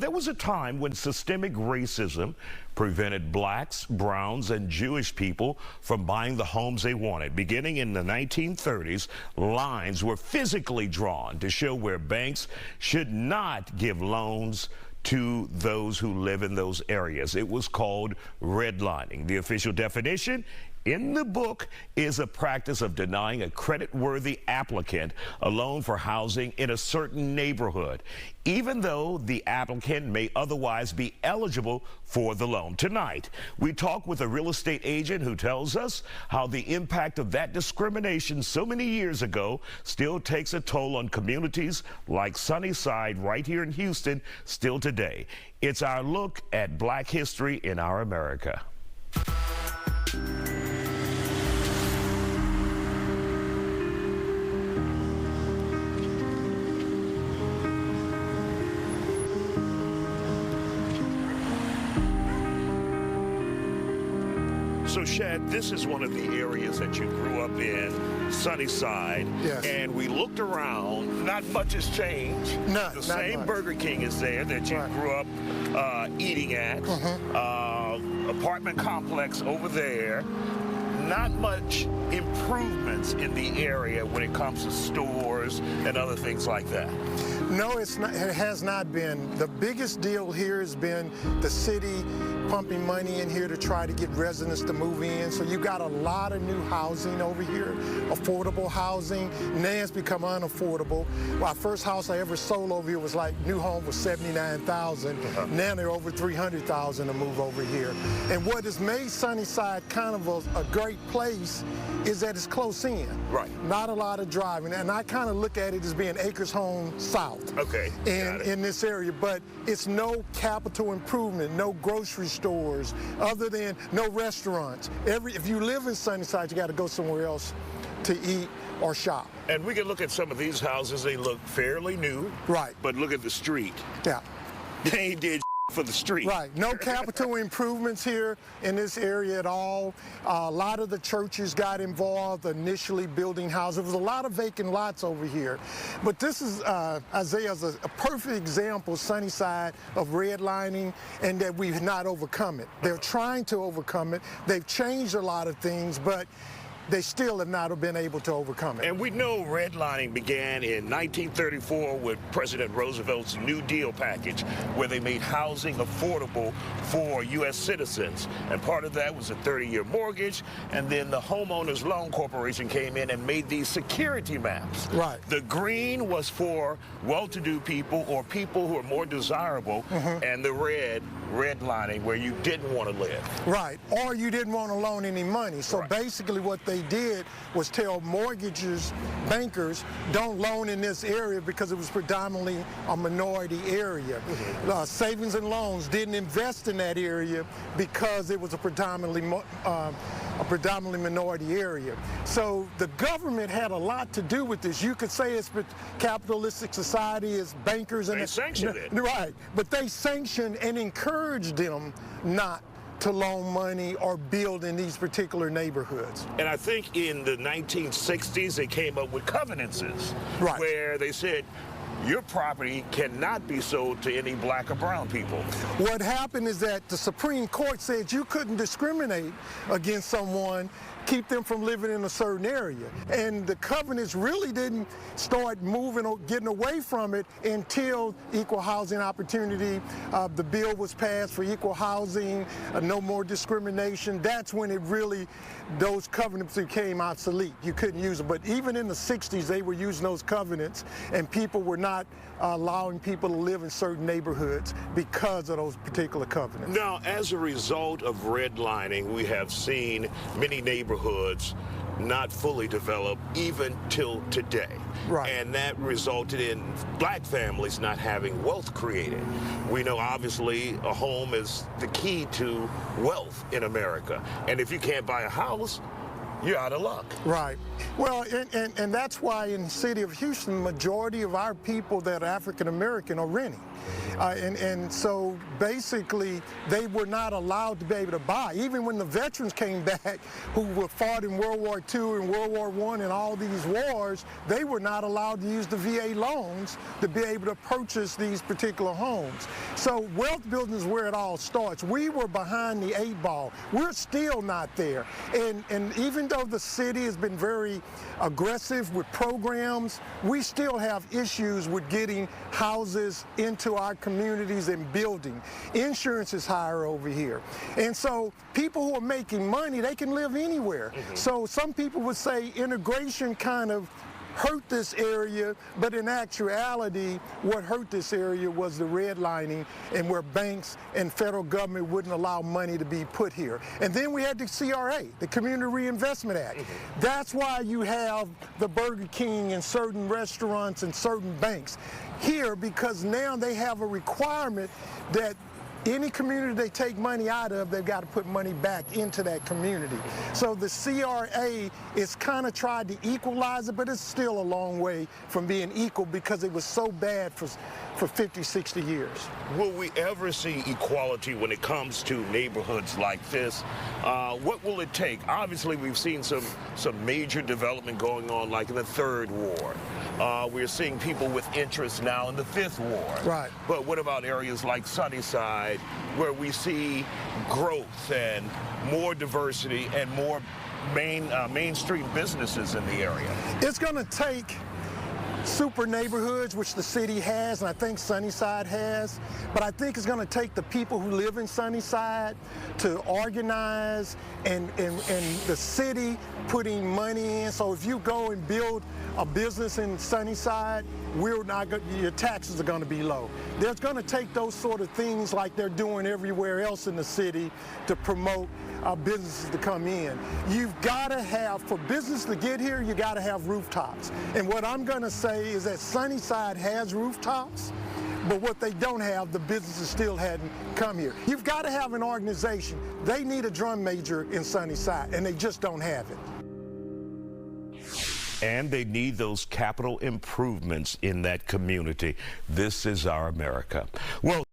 there was a time when systemic racism prevented blacks, browns, and Jewish people from buying the homes they wanted. Beginning in the 1930s, lines were physically drawn to show where banks should not give loans to those who live in those areas. It was called redlining. The official definition in the book is a practice of denying a credit-worthy applicant a loan for housing in a certain neighborhood, even though the applicant may otherwise be eligible for the loan. Tonight, we talk with a real estate agent who tells us how the impact of that discrimination so many years ago still takes a toll on communities like Sunnyside right here in Houston still today. It's our look at Black history in our America. So, Shad, this is one of the areas that you grew up in, Sunnyside. Yes. And we looked around. Not much has changed. None. The same much. Burger King is there that you Right. grew up eating at. Apartment complex over there. Not much improvements in the area when it comes to stores and other things like that. No, it's not, it has not been. The biggest deal here has been the city pumping money in here to try to get residents to move in. So you got a lot of new housing over here, affordable housing. Now it's become unaffordable. Well, our first house I ever sold over here was like, new home was $79,000. Now they're over $300,000 to move over here. And what has made Sunnyside kind of a great place is that it's close in. Right. Not a lot of driving. And I kind of look at it as being Acres Home South. Okay. In this area, but it's no capital improvement, no grocery stores, other than no restaurants. If you live in Sunnyside, you got to go somewhere else to eat or shop. And we can look at some of these houses. They look fairly new. Right. But look at the street. Yeah. They ain't did for the street. Right. No capital improvements here in this area at all. A lot of the churches got involved initially building houses. There was a lot of vacant lots over here. But this is, Isaiah's a perfect example, Sunnyside, of redlining, and that we've not overcome it. They're trying to overcome it. They've changed a lot of things, but they still have not been able to overcome it. And we know redlining began in 1934 with President Roosevelt's New Deal package, where they made housing affordable for U.S. citizens. And part of that was a 30-year mortgage, and then the Homeowners Loan Corporation came in and made these security maps. Right. The green was for well-to-do people or people who are more desirable, and the redlining, where you didn't want to live. Right, or you didn't want to loan any money. So basically what they did was tell mortgagers, bankers, don't loan in this area because it was predominantly a minority area. Savings and loans didn't invest in that area because it was a predominantly minority area. So the government had a lot to do with this. You could say it's capitalistic society, it's bankers and they sanctioned it. Right, but they sanctioned and encouraged them not to loan money or build in these particular neighborhoods. And I think in the 1960s, they came up with covenances, where they said, your property cannot be sold to any black or brown people. What happened is that the Supreme Court said you couldn't discriminate against someone, keep them from living in a certain area. And the covenants really didn't start moving or getting away from it until equal housing opportunity. The bill was passed for equal housing, no more discrimination. That's when it really, those covenants became obsolete. You couldn't use them. But even in the 60s, they were using those covenants, and people were not allowing people to live in certain neighborhoods because of those particular covenants. Now, as a result of redlining, we have seen many neighborhoods not fully developed even till today. Right. And that resulted in black families not having wealth created. We know obviously a home is the key to wealth in America. And if you can't buy a house, you're out of luck. Right. Well, and that's why in the city of Houston, the majority of our people that are African American are renting. And so basically they were not allowed to be able to buy. Even when the veterans came back who were fought in World War II and World War I and all these wars, they were not allowed to use the VA loans to be able to purchase these particular homes. So wealth building is where it all starts. We were behind the 8 ball. We're still not there. And even though the city has been very aggressive with programs, we still have issues with getting houses into our communities and building. Insurance is higher over here. And so people who are making money, they can live anywhere. So some people would say integration kind of hurt this area, but in actuality, what hurt this area was the redlining and where banks and federal government wouldn't allow money to be put here. And then we had the CRA, the Community Reinvestment Act. That's why you have the Burger King and certain restaurants and certain banks here, because now they have a requirement that any community they take money out of, they've got to put money back into that community. So the CRA is kind of tried to equalize it, but it's still a long way from being equal because it was so bad for 50, 60 years. Will we ever see equality when it comes to neighborhoods like this? What will it take? Obviously, we've seen some major development going on, like in the 3rd Ward. We're seeing people with interest now in the 5th Ward. Right. But what about areas like Sunnyside, where we see growth and more diversity and more mainstream businesses in the area? It's going to take super neighborhoods, which the city has, and I think Sunnyside has, but I think it's going to take the people who live in Sunnyside to organize and the city putting money in. So if you go and build a business in Sunnyside, your taxes are going to be low. There's going to take those sort of things like they're doing everywhere else in the city to promote businesses to come in. You've got to have, for business to get here, you got to have rooftops. And what I'm going to say is that Sunnyside has rooftops, but what they don't have, the businesses still hadn't come here. You've got to have an organization. They need a drum major in Sunnyside, and they just don't have it. And they need those capital improvements in that community. This is our America. Well,